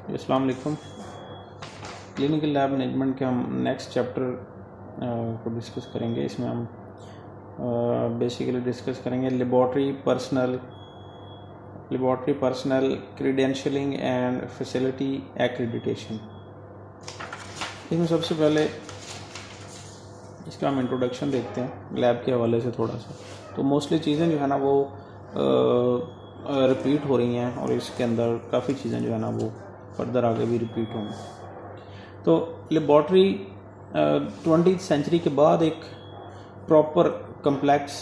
अस्सलाम वालेकुम। Clinical lab management के हम नेक्स्ट चैप्टर को डिस्कस करेंगे। इसमें हम बेसिकली डिस्कस करेंगे laboratory personnel credentialing and facility accreditation. इसमें सबसे पहले इसका हम इंट्रोडक्शन देखते हैं लैब के हवाले से थोड़ा सा। तो मोस्टली चीज़ें जो है ना वो रिपीट हो रही हैं और इसके अंदर काफ़ी चीज़ें जो है ना वो फर्दर आगे भी रिपीट होंगी। तो लेबॉर्ट्री 20वीं सेंचुरी के बाद एक प्रॉपर कम्प्लेक्स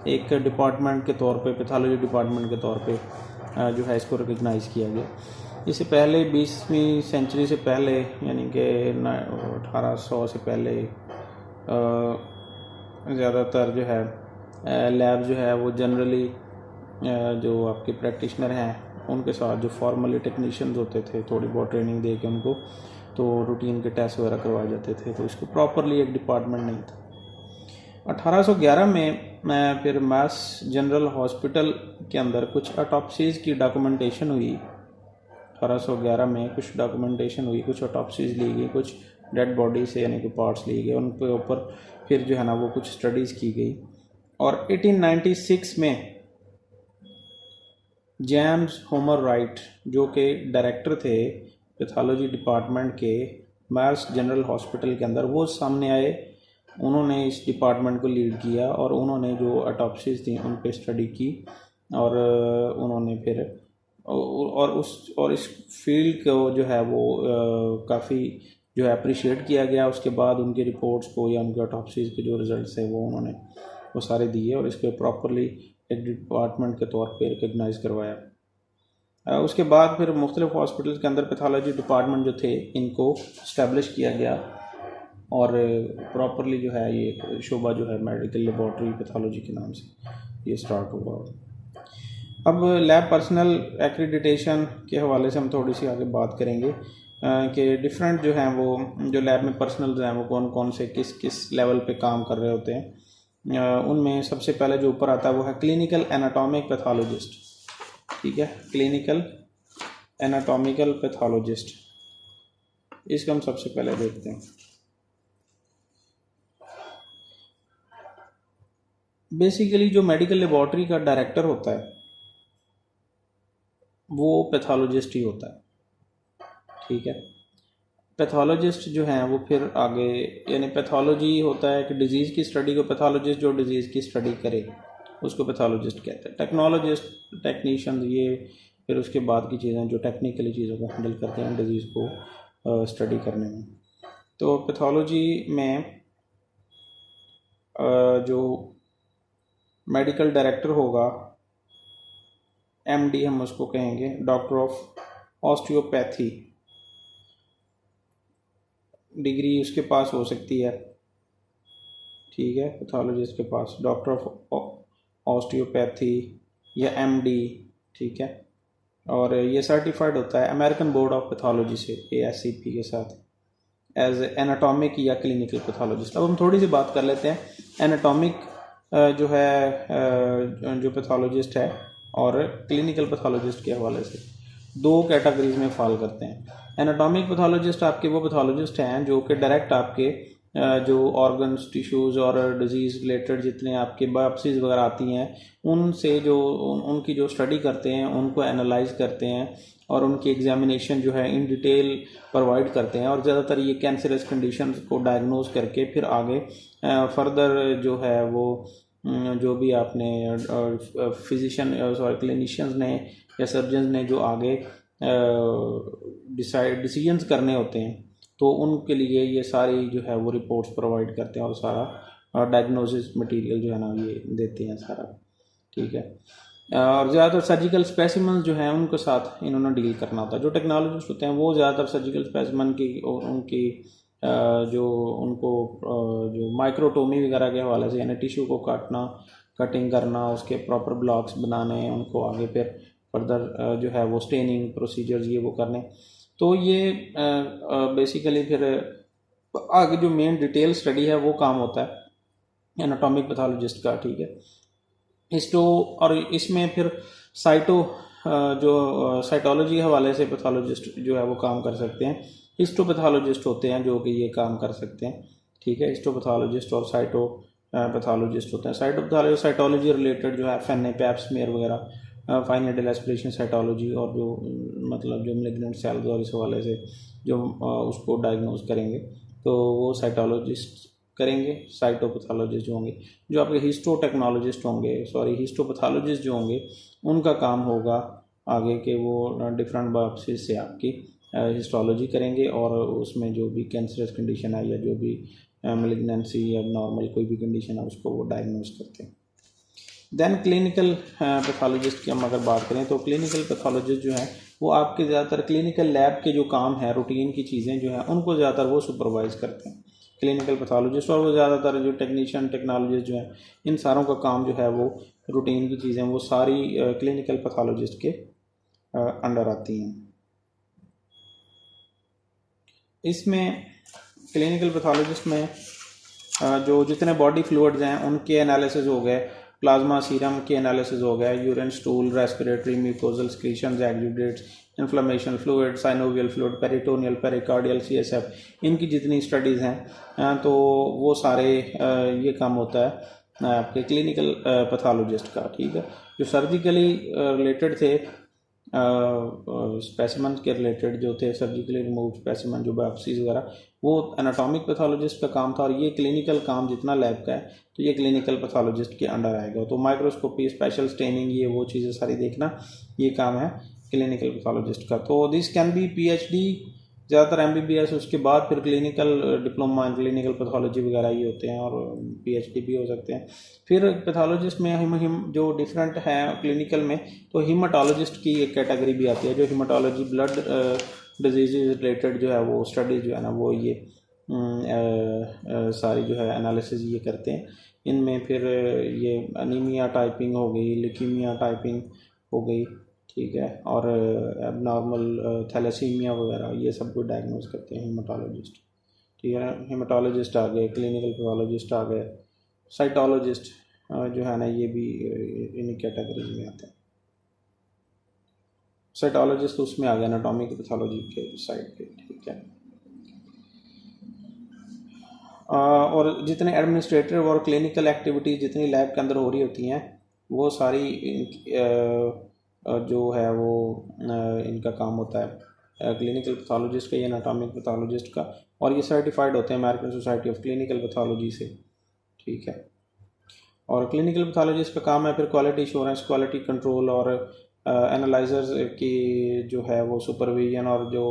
एक डिपार्टमेंट के तौर पे, पैथोलॉजी डिपार्टमेंट के तौर पे जो है इसको रिकग्नाइज़ किया गया। इससे पहले 20वीं सेंचुरी से पहले यानी कि 1800 से पहले ज़्यादातर जो है लैब जो है वो जनरली जो आपके प्रैक्टिशनर हैं उनके साथ जो फॉर्मली टेक्नीशियंस होते थे थोड़ी बहुत ट्रेनिंग दे के उनको तो रूटीन के टेस्ट वगैरह करवाए जाते थे। तो इसको प्रॉपरली एक डिपार्टमेंट नहीं था। 1811 में मैं फिर मास जनरल हॉस्पिटल के अंदर कुछ ऑटोप्सीज़ की डॉक्यूमेंटेशन हुई। 1811 में कुछ डॉक्यूमेंटेशन हुई, कुछ ऑटोप्सीज़ ली गई, कुछ डेड बॉडी से यानी कि पार्ट्स लिए गए, उनके ऊपर फिर जो है ना वो कुछ स्टडीज़ की गई। और 1896 में जेम्स होमर राइट जो कि डायरेक्टर थे पैथोलॉजी डिपार्टमेंट के मास जनरल हॉस्पिटल के अंदर, वो सामने आए। उन्होंने इस डिपार्टमेंट को लीड किया और उन्होंने जो ऑटोप्सीज़ थी उन पे स्टडी की और उन्होंने फिर और इस फील्ड को जो है वो काफ़ी जो है अप्रिशिएट किया गया। उसके बाद उनकी रिपोर्ट्स को या उनके ऑटोप्सीज़ के जो रिज़ल्ट्स है वो उन्होंने वो सारे दिए और इसको प्रॉपरली एक डिपार्टमेंट के तौर पे रिकग्नाइज़ करवाया। उसके बाद फिर मुख्तलिफ हॉस्पिटल्स के अंदर पैथोलॉजी डिपार्टमेंट जो थे इनको इस्टेब्लिश किया गया और प्रॉपरली जो है ये शोबा जो है मेडिकल लेबॉर्ट्री पैथोलॉजी के नाम से ये स्टार्ट हुआ। अब लैब पर्सनल एक्रीडिटेशन के हवाले से हम थोड़ी सी आगे बात करेंगे कि डिफरेंट जो हैं वो जो लैब में पर्सनल हैं वो कौन कौन से किस किस लेवल पे काम कर रहे होते हैं। उनमें सबसे पहले जो ऊपर आता है वो है क्लिनिकल एनाटॉमिक पैथोलॉजिस्ट। ठीक है, क्लिनिकल एनाटॉमिकल पैथोलॉजिस्ट, इसको हम सबसे पहले देखते हैं। बेसिकली जो मेडिकल लेबॉर्ट्री का डायरेक्टर होता है वो पैथोलॉजिस्ट ही होता है। ठीक है, पैथोलॉजिस्ट जो हैं वो फिर आगे यानी पैथोलॉजी होता है कि डिज़ीज़ की स्टडी को पैथोलॉजिस्ट जो डिज़ीज़ की स्टडी करे उसको पैथोलॉजिस्ट कहते हैं। टेक्नोलॉजिस्ट टेक्नीशियन ये फिर उसके बाद की चीज़ें जो टेक्निकली चीज़ों को हैंडल करते हैं डिज़ीज़ को स्टडी करने में। तो पैथोलॉजी में जो मेडिकल डायरेक्टर होगा MD हम उसको कहेंगे, डॉक्टर ऑफ ऑस्टियोपैथी। डिग्री उसके पास हो सकती है, ठीक है, पैथोलॉजिस्ट के पास डॉक्टर ऑफ ऑस्टियोपैथी या MD। ठीक है, और ये सर्टिफाइड होता है अमेरिकन बोर्ड ऑफ पैथोलॉजी से ASCP के साथ एज एनाटॉमिक या क्लिनिकल पैथोलॉजिस्ट। अब हम थोड़ी सी बात कर लेते हैं एनाटॉमिक जो है जो पैथोलॉजिस्ट है और क्लिनिकल पैथोलॉजिस्ट के हवाले से दो कैटेगरीज में फॉल करते हैं। एनाटॉमिक पैथोलॉजिस्ट आपके वो पैथोलॉजिस्ट हैं जो कि डायरेक्ट आपके जो ऑर्गन्स, टिश्यूज़ और डिजीज़ रिलेटेड जितने आपके बायोप्सीज वगैरह आती हैं उनसे जो उनकी जो स्टडी करते हैं उनको एनालाइज करते हैं और उनकी एग्जामिनेशन जो है इन डिटेल प्रोवाइड करते हैं और ज़्यादातर ये कैंसरस कंडीशंस को डायग्नोज करके फिर आगे फर्दर जो है वो जो भी आपने फिजिशियन सॉरी क्लिनिशियंस ने या सर्जन्स ने जो आगे डिसीजंस करने होते हैं तो उनके लिए ये सारी जो है वो रिपोर्ट्स प्रोवाइड करते हैं और सारा डायग्नोसिस मटेरियल जो है ना ये देते हैं सारा। ठीक है, और ज़्यादातर सर्जिकल स्पेसिमन जो हैं उनके साथ इन्होंने डील करना होता है। जो टेक्नोलॉजिस्ट होते हैं वो ज़्यादातर सर्जिकल स्पेसिमन की और उनकी जो उनको जो माइक्रोटोमी वगैरह के हवाले से यानी टिश्यू को काटना, कटिंग करना, उसके प्रॉपर ब्लॉक्स बनाने, उनको आगे फिर फर्दर जो है वो स्टेनिंग प्रोसीजर्स ये वो करने। तो ये बेसिकली फिर आगे जो मेन डिटेल स्टडी है वो काम होता है एनाटॉमिक पैथोलॉजिस्ट का। ठीक है, हिस्टो और इसमें फिर साइटो जो साइटोलॉजी हवाले से पैथोलॉजिस्ट जो है वो काम कर सकते हैं। हिस्टोपैथोलॉजिस्ट होते हैं जो कि ये काम कर सकते हैं, ठीक है। हिस्टोपैथोलॉजिस्ट और साइटो पैथोलॉजिस्ट होते हैं। साइटोपैथोलॉजी साइटोलॉजी रिलेटेड जो है एफएनए, पैप स्मीयर वगैरह, फाइन नीडल एस्पिरेशन साइटोलॉजी, और जो मतलब जो मैलिग्नेंट सेल्स और इस हवाले से जो उसको डायग्नोज करेंगे तो वो साइटोलॉजिस्ट करेंगे। साइटोपैथोलॉजिस्ट जो होंगे, जो आपके हिस्टोटेक्नोलॉजिस्ट होंगे, हिस्टोपैथोलॉजिस्ट जो होंगे, उनका काम होगा आगे के वो डिफरेंट बायोप्सीज से आपकी हिस्टोलॉजी करेंगे और उसमें जो भी कैंसरस कंडीशन है या जो भी मैलिग्नेंसी या नॉर्मल कोई भी कंडीशन है उसको वो डायग्नोज करते हैं। देन क्लिनिकल पैथोलॉजिस्ट की हम अगर बात करें तो क्लिनिकल पैथोलॉजिस्ट जो है वो आपके ज़्यादातर क्लिनिकल लैब के जो काम है, रूटीन की चीज़ें जो हैं उनको ज़्यादातर वो सुपरवाइज़ करते हैं क्लिनिकल पैथोलॉजिस्ट। और वो ज़्यादातर जो टेक्नीशियन टेक्नोलॉजिस्ट जो हैं इन सारों का काम जो है वो रूटीन की चीज़ें वो सारी क्लिनिकल पैथोलॉजिस्ट के अंडर आती हैं। इसमें क्लिनिकल पैथोलॉजिस्ट में जो जितने बॉडी फ्लूइड्स हैं उनके एनालिसिस हो गए, प्लाज्मा सीरम के एनालिसिस हो गए, urine stool, respiratory mucosal secretions, exudates, inflammation fluid, synovial fluid, peritoneal, pericardial, CSF, इनकी जितनी स्टडीज़ हैं तो वो सारे ये काम होता है आपके क्लिनिकल पैथोलॉजिस्ट का, ठीक है। जो सर्जिकली रिलेटेड थे स्पेसिमन के रिलेटेड जो थे, सर्जिकली रिमूव स्पेसिमन जो बायोप्सीज वगैरह, वो एनाटॉमिक पैथोलॉजिस्ट का काम था। और ये क्लिनिकल काम जितना लैब का है तो ये क्लिनिकल पैथोलॉजिस्ट के अंडर आएगा। तो माइक्रोस्कोपी, स्पेशल स्टेनिंग, ये वो चीज़ें सारी देखना, ये काम है क्लिनिकल पैथोलॉजिस्ट का। तो दिस कैन बी पीएचडी, ज़्यादातर एमबीबीएस, उसके बाद फिर clinical diploma in clinical pathology वगैरह ये होते हैं, और पीएचडी भी हो सकते हैं। फिर पैथोलॉजिस्ट में हिम जो डिफरेंट है क्लिनिकल में, तो हीमाटोलॉजिस्ट की एक कैटेगरी भी आती है जो हीमाटोलॉजी ब्लड डिजीज रिलेटेड जो है वो स्टडीज़ जो है ना वो ये सारी जो है एनालिसिस ये करते हैं। इनमें फिर ये अनीमिया टाइपिंग हो गई, ल्यूकीमिया टाइपिंग हो गई, ठीक है, और एबनॉर्मल थैलेसीमिया वगैरह ये सब को डायग्नोज करते हैं हीमाटोलॉजिस्ट, ठीक है। हीमाटोलॉजिस्ट आ गए, क्लिनिकल पैथोलॉजिस्ट आ गए, साइटोलॉजिस्ट जो है ना ये भी इन्हीं कैटेगरीज में आते हैं। साइटोलॉजिस्ट तो उसमें आ गया एनाटॉमिक पैथोलॉजी के साइड पे, ठीक है। और जितने एडमिनिस्ट्रेटिव और क्लिनिकल एक्टिविटीज़ जितनी लैब के अंदर हो रही होती हैं वो सारी जो है वो इनका काम होता है क्लिनिकल पैथोलॉजिस्ट का या एनाटॉमिक पैथोलॉजिस्ट का, और ये सर्टिफाइड होते हैं American society of clinical pathology से, ठीक है। और क्लिनिकल पैथोलॉजिस्ट का काम है फिर क्वालिटी एश्योरेंस, क्वालिटी कंट्रोल और एनालाइजर्स की जो है वो सुपरविजन, और जो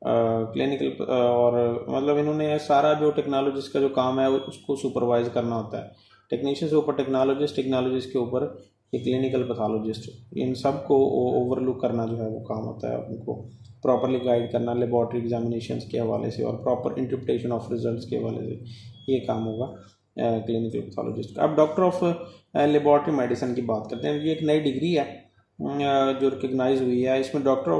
क्लिनिकल और मतलब इन्होंने सारा जो टेक्नोलॉजिस्ट का जो काम है उसको सुपरवाइज करना होता है। टेक्नीशियन से ऊपर टेक्नोलॉजिस्ट, टेक्नोलॉजिस्ट के ऊपर ये क्लिनिकल पैथोलॉजिस्ट, इन सब को ओवरलुक करना जो है वो काम होता है। उनको प्रॉपरली गाइड करना लेबॉर्ट्री एग्जामिनेशंस के हवाले से और प्रॉपर इंटरप्रिटेशन ऑफ रिजल्ट्स के हवाले से, ये काम होगा क्लिनिकल पैथोलॉजिस्ट का। अब डॉक्टर ऑफ लेबॉर्ट्री मेडिसिन की बात करते हैं। ये एक नई डिग्री है जो रिकग्नाइज हुई है। इसमें डॉक्टर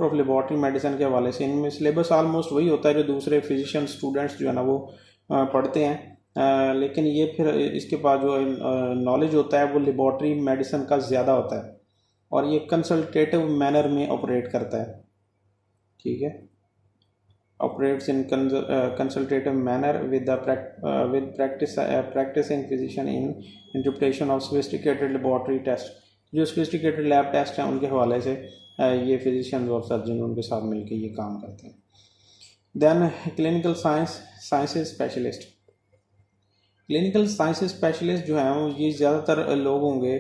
ऑफ लेबॉर्ट्री मेडिसिन के हवाले से इनमें सिलेबस ऑलमोस्ट वही होता है जो दूसरे फिजिशियन स्टूडेंट्स जो है ना वो पढ़ते हैं, लेकिन ये फिर इसके पास जो नॉलेज होता है वो लेबॉर्ट्री मेडिसिन का ज़्यादा होता है, और ये कंसल्टेटिव मैनर में ऑपरेट करता है, ठीक है। Operates in consultative manner with practicing physician in interpretation of sophisticated laboratory test. जो सोफिस्टिकेटेड लैब टेस्ट हैं उनके हवाले से ये फिजिशियन और सर्जन उनके साथ मिलकर ये काम करते हैं। Then clinical sciences specialist. Clinical sciences specialist जो हैं ये ज़्यादातर लोग होंगे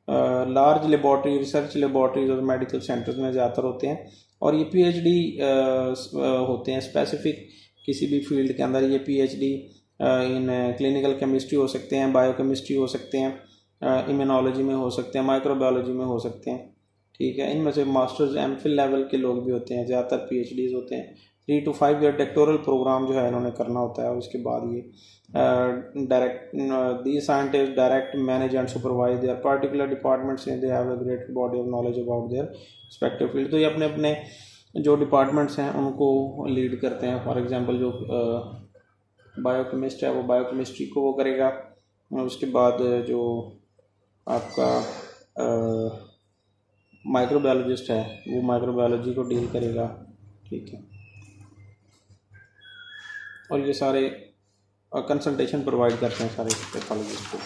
लार्ज लेबॉर्ट्री, रिसर्च लेबॉर्ट्रीज और मेडिकल सेंटर्स में ज़्यादातर होते हैं, और ये पीएचडी होते हैं स्पेसिफिक किसी भी फील्ड के अंदर। ये पीएचडी इन क्लिनिकल केमिस्ट्री हो सकते हैं, बायोकेमिस्ट्री हो सकते हैं, इम्यूनोलॉजी में हो सकते हैं, माइक्रोबायोलॉजी में हो सकते हैं, ठीक है। इनमें से मास्टर्स एमफिल लेवल के लोग भी होते हैं, ज़्यादातर पीएचडीज होते हैं। 3 to 5 ईयर डॉक्टोरल प्रोग्राम जो है इन्होंने करना होता है, और उसके बाद ये दी scientist direct manage and supervise there particular departments they have a great body of knowledge about their respective field. तो ये अपने अपने जो डिपार्टमेंट्स हैं उनको लीड करते हैं। फॉर एग्जांपल जो बायोकेमिस्ट है वो बायोकेमिस्ट्री को वो करेगा, और उसके बाद जो आपका माइक्रोबायोलॉजिस्ट है वो माइक्रोबायोलॉजी को डील करेगा, ठीक है। और ये सारे कंसल्टेशन प्रोवाइड करते हैं सारे पैथोलॉजिस्ट को।